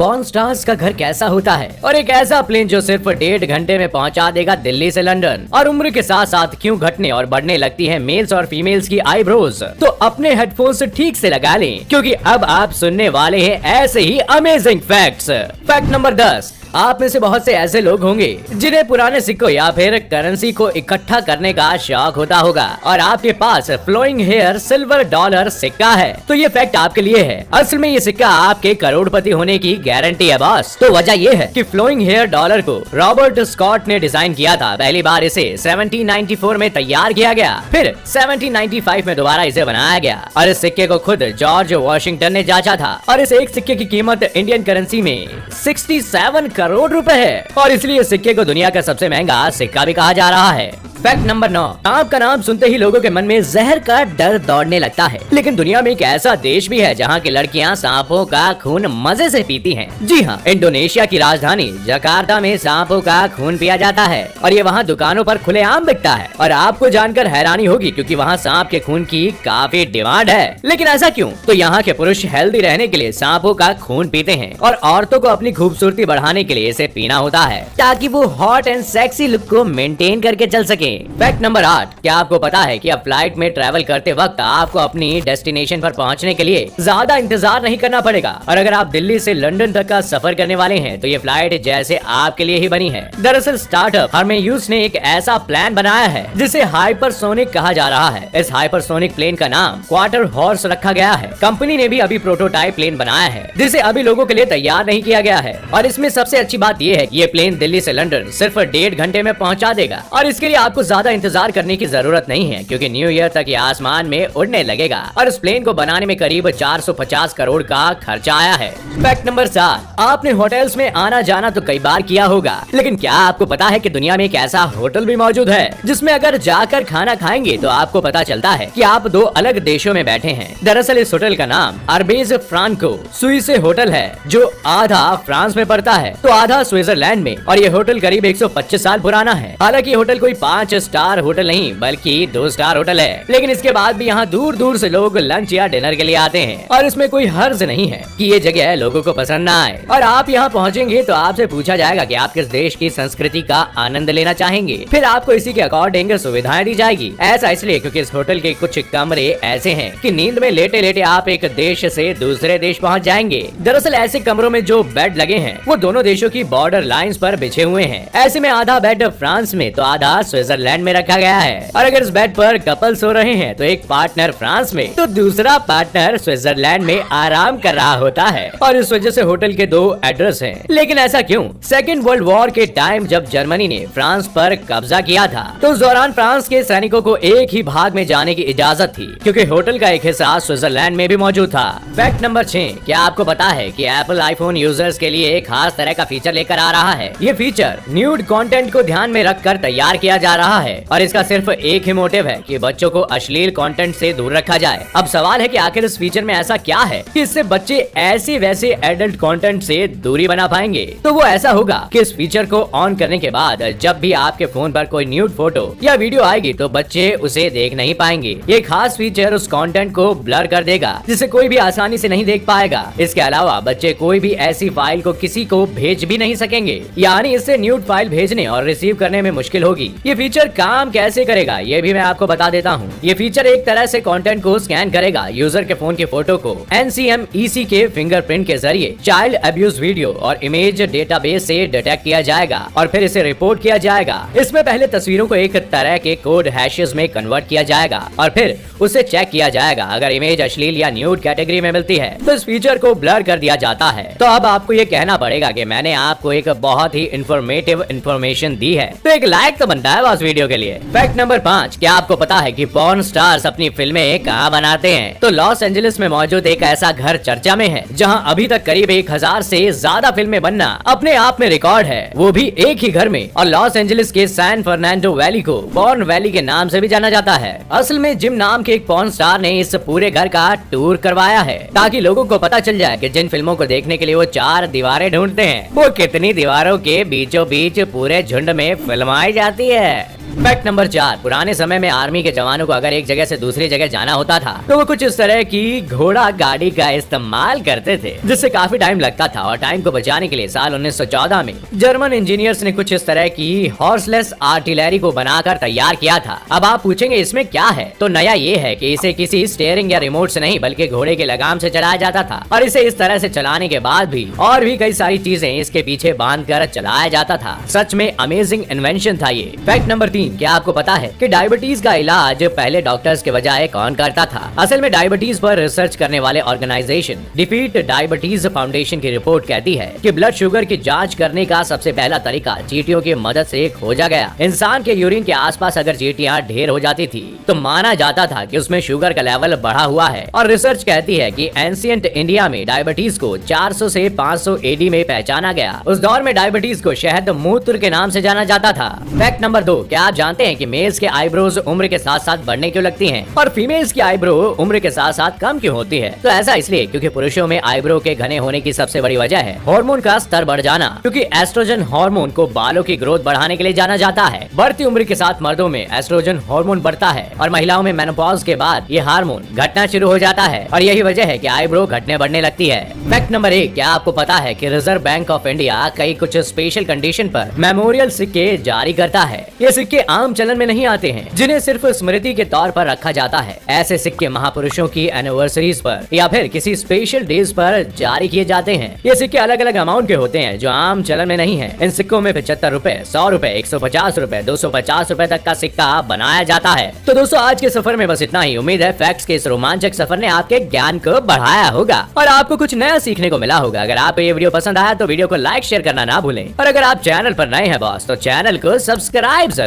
Porn stars का घर कैसा होता है और एक ऐसा प्लेन जो सिर्फ 1.5 घंटे में पहुंचा देगा दिल्ली से लंदन, और उम्र के साथ साथ क्यों घटने और बढ़ने लगती है मेल्स और फीमेल्स की आईब्रोज। तो अपने हेडफोन्स ठीक से लगा लें, क्योंकि अब आप सुनने वाले हैं ऐसे ही अमेजिंग फैक्ट्स। Fact number 10। आप में से बहुत से ऐसे लोग होंगे जिन्हें पुराने सिक्कों या फिर करेंसी को इकट्ठा करने का शौक होता होगा और आपके पास फ्लोइंग हेयर सिल्वर डॉलर सिक्का है। तो ये फैक्ट आपके लिए है। असल में ये सिक्का आपके करोड़पति होने की गारंटी है बॉस। तो वजह ये है कि फ्लोइंग हेयर डॉलर को रॉबर्ट स्कॉट ने डिजाइन किया था। पहली बार इसे 1794 में तैयार किया गया, फिर 1795 में दोबारा इसे बनाया गया और इस सिक्के को खुद जॉर्ज वॉशिंगटन ने जांचा था। और इस एक सिक्के की कीमत इंडियन करेंसी में 67 करोड़ रुपए है और इसलिए इस सिक्के को दुनिया का सबसे महंगा सिक्का भी कहा जा रहा है। Fact number 9। सांप का नाम सुनते ही लोगों के मन में जहर का डर दौड़ने लगता है, लेकिन दुनिया में एक ऐसा देश भी है जहाँ की लड़कियाँ सांपों का खून मजे से पीती हैं। जी हाँ, इंडोनेशिया की राजधानी जकार्ता में सांपों का खून पिया जाता है और ये वहाँ दुकानों पर खुलेआम बिकता है। और आपको जानकर हैरानी होगी क्योंकि वहाँ सांप के खून की काफी डिमांड है। लेकिन ऐसा क्यों? तो यहाँ के पुरुष हेल्दी रहने के लिए सांपों का खून पीते हैं और औरतों को अपनी खूबसूरती बढ़ाने के लिए इसे पीना होता है ताकि वो हॉट एंड सेक्सी लुक को मेंटेन करके चल सके। Fact number 8। क्या आपको पता है कि अब फ्लाइट में ट्रैवल करते वक्त आपको अपनी डेस्टिनेशन पर पहुंचने के लिए ज्यादा इंतजार नहीं करना पड़ेगा। और अगर आप दिल्ली से लंदन तक का सफर करने वाले हैं तो ये फ्लाइट जैसे आपके लिए ही बनी है। दरअसल स्टार्टअप हरमेयूस ने एक ऐसा प्लान बनाया है जिसे हाइपरसोनिक कहा जा रहा है। इस हाइपरसोनिक प्लेन का नाम क्वार्टर हॉर्स रखा गया है। कंपनी ने भी अभी प्रोटोटाइप प्लेन बनाया है जिसे अभी लोगों के लिए तैयार नहीं किया गया है। और इसमें सबसे अच्छी बात ये है कि ये प्लेन दिल्ली से लंदन सिर्फ 1.5 घंटे में पहुंचा देगा और इसके लिए आपको ज्यादा इंतजार करने की जरूरत नहीं है, क्योंकि न्यू ईयर तक ये आसमान में उड़ने लगेगा। और इस प्लेन को बनाने में करीब 450 करोड़ का खर्चा आया है। Fact number 7। आपने होटल्स में आना जाना तो कई बार किया होगा, लेकिन क्या आपको पता है कि दुनिया में एक ऐसा होटल भी मौजूद है जिसमें अगर जाकर खाना खाएंगे तो आपको पता चलता है कि आप 2 अलग देशों में बैठे हैं। दरअसल इस होटल का नाम अरबेज फ्रांको स्विस होटल है, जो आधा फ्रांस में पड़ता है तो आधा स्विट्जरलैंड में। और ये होटल करीब 125 साल पुराना है। हालांकि ये होटल कोई 5 स्टार होटल नहीं बल्कि 2 स्टार होटल है, लेकिन इसके बाद भी यहाँ दूर दूर से लोग लंच या डिनर के लिए आते हैं और इसमें कोई हर्ज नहीं है कि ये जगह लोगों को पसंद ना आए। और आप यहाँ पहुँचेंगे तो आपसे पूछा जाएगा कि आप किस देश की संस्कृति का आनंद लेना चाहेंगे, फिर आपको इसी के अकॉर्डिंग सुविधाएं दी जाएगी। ऐसा इसलिए क्योंकि इस होटल के कुछ कमरे ऐसे हैं कि नींद में लेटे लेटे आप एक देश से दूसरे देश पहुँच जाएंगे। दरअसल ऐसे कमरों में जो बेड लगे हैं वो दोनों देशों की बॉर्डर लाइंस पर बिछे हुए हैं। ऐसे में आधा बेड फ्रांस में तो आधा स्विट्जरलैंड में रखा गया है। और अगर इस बेड पर कपल सो रहे हैं तो एक पार्टनर फ्रांस में तो दूसरा पार्टनर स्विट्जरलैंड में आराम कर रहा होता है। और इस वजह से होटल के 2 एड्रेस हैं। लेकिन ऐसा क्यों? सेकेंड वर्ल्ड वॉर के टाइम जब जर्मनी ने फ्रांस पर कब्जा किया था तो उस दौरान फ्रांस के सैनिकों को एक ही भाग में जाने की इजाजत थी, क्योंकि होटल का एक हिस्सा स्विट्जरलैंड में भी मौजूद था। Fact number 6। क्या आपको पता है कि एप्पल आईफोन यूजर्स के लिए एक खास तरह का फीचर लेकर आ रहा है? ये फीचर न्यूड कंटेंट को ध्यान में रखकर तैयार किया जा रहा है और इसका सिर्फ एक ही मोटिव है कि बच्चों को अश्लील कंटेंट से दूर रखा जाए। अब सवाल है कि आखिर इस फीचर में ऐसा क्या है कि इससे बच्चे ऐसे वैसे एडल्ट कंटेंट से दूरी बना पाएंगे? तो वो ऐसा होगा कि इस फीचर को ऑन करने के बाद जब भी आपके फोन पर कोई न्यूड फोटो या वीडियो आएगी तो बच्चे उसे देख नहीं पाएंगे। ये खास फीचर उस कंटेंट को ब्लर कर देगा जिसे कोई भी आसानी से नहीं देख पाएगा। इसके अलावा बच्चे कोई भी ऐसी फाइल को किसी को भेज भी नहीं सकेंगे, यानी इससे न्यूड फाइल भेजने और रिसीव करने में मुश्किल होगी। ये फीचर काम कैसे करेगा ये भी मैं आपको बता देता हूँ। ये फीचर एक तरह से कंटेंट को स्कैन करेगा। यूजर के फोन की फोटो को NCMEC के फिंगरप्रिंट के जरिए चाइल्ड अब्यूज वीडियो और इमेज डेटाबेस से डिटेक्ट किया जाएगा और फिर इसे रिपोर्ट किया जाएगा। इसमें पहले तस्वीरों को एक तरह के कोड हैशेस में कन्वर्ट किया जाएगा और फिर उसे चेक किया जाएगा। अगर इमेज अश्लील या न्यूड कैटेगरी में मिलती है तो इस फीचर को ब्लर कर दिया जाता है। तो अब आपको ये कहना पड़ेगा कि मैंने आपको एक बहुत ही इंफॉर्मेटिव इंफॉर्मेशन दी है, तो एक लाइक तो बनता है बस वीडियो के लिए। Fact number 5। क्या आपको पता है कि पॉर्न स्टार्स अपनी फिल्में कहाँ बनाते हैं? तो लॉस एंजलिस में मौजूद एक ऐसा घर चर्चा में है जहाँ अभी तक करीब 1000 से ज्यादा फिल्में बनना अपने आप में रिकॉर्ड है, वो भी एक ही घर में। और लॉस एंजलिस के सैन फर्नांडो वैली को पॉर्न वैली के नाम से भी जाना जाता है। असल में जिम नाम के एक पॉर्न स्टार ने इस पूरे घर का टूर करवाया है ताकि लोगों को पता चल जाए कि जिन फिल्मों को देखने के लिए वो 4 दीवारें ढूंढते हैं वो कितनी दीवारों के बीचों बीच पूरे झुंड में फिल्माई जाती है। फैक्ट नंबर 4, पुराने समय में आर्मी के जवानों को अगर एक जगह से दूसरी जगह जाना होता था तो वो कुछ इस तरह की घोड़ा गाड़ी का इस्तेमाल करते थे, जिससे काफी टाइम लगता था। और टाइम को बचाने के लिए साल 1914 में जर्मन इंजीनियर्स ने कुछ इस तरह की हॉर्सलेस आर्टिलरी को बनाकर तैयार किया था। अब आप पूछेंगे इसमें क्या है, तो नया ये है कि इसे किसी स्टीयरिंग या रिमोट से नहीं बल्कि घोड़े के लगाम से चलाया जाता था, और इसे इस तरह से चलाने के बाद भी और भी कई सारी चीजें इसके पीछे बांध कर चलाया जाता था। सच में अमेजिंग इन्वेंशन था ये। फैक्ट नंबर 3, क्या आपको पता है कि डायबिटीज का इलाज पहले डॉक्टर्स के बजाय कौन करता था? असल में डायबिटीज पर रिसर्च करने वाले ऑर्गेनाइजेशन डिफीट डायबिटीज फाउंडेशन की रिपोर्ट कहती है कि ब्लड शुगर की जांच करने का सबसे पहला तरीका चींटियों की मदद से खोजा गया। इंसान के यूरिन के आसपास अगर चींटियां ढेर हो जाती थी तो माना जाता था कि उसमें शुगर का लेवल बढ़ा हुआ है। और रिसर्च कहती है कि एंशिएंट इंडिया में डायबिटीज को 400 से 500 एडी में पहचाना गया। उस दौर में डायबिटीज को शहद मूत्र के नाम से जाना जाता था। फैक्ट नंबर 2, क्या आप जानते हैं कि मेल्स के आईब्रोज उम्र के साथ साथ बढ़ने क्यों लगती हैं और फीमेल्स की आईब्रो उम्र के साथ साथ कम क्यों होती है? तो ऐसा इसलिए क्योंकि पुरुषों में आईब्रो के घने होने की सबसे बड़ी वजह है हार्मोन का स्तर बढ़ जाना, क्योंकि एस्ट्रोजन हार्मोन को बालों की ग्रोथ बढ़ाने के लिए जाना जाता है। बढ़ती उम्र के साथ मर्दों में एस्ट्रोजन हार्मोन बढ़ता है और महिलाओं में मेनोपॉज के बाद ये हार्मोन घटना शुरू हो जाता है, और यही वजह है कि आईब्रो घटने बढ़ने लगती है। फैक्ट नंबर 1, क्या आपको पता है कि रिजर्व बैंक ऑफ इंडिया कई कुछ स्पेशल कंडीशन पर मेमोरियल सिक्के जारी करता है? ये सिक्के आम चलन में नहीं आते हैं, जिन्हें सिर्फ स्मृति के तौर पर रखा जाता है। ऐसे सिक्के महापुरुषों की एनिवर्सरीज पर या फिर किसी स्पेशल डेज पर जारी किए जाते हैं। ये सिक्के अलग अलग अमाउंट के होते हैं जो आम चलन में नहीं है। इन सिक्कों में 75 रुपए, 100 रुपए, 150 रुपए, 250 रुपए तक का सिक्का बनाया जाता है। तो दोस्तों, आज के सफर में बस इतना ही। उम्मीद है फैक्ट्स के इस रोमांचक सफर ने आपके ज्ञान को बढ़ाया होगा और आपको कुछ नया सीखने को मिला होगा। अगर आपको ये वीडियो पसंद आया तो वीडियो को लाइक शेयर करना ना भूलें, और अगर आप चैनल पर नए हैं बॉस तो चैनल को सब्सक्राइब जरूर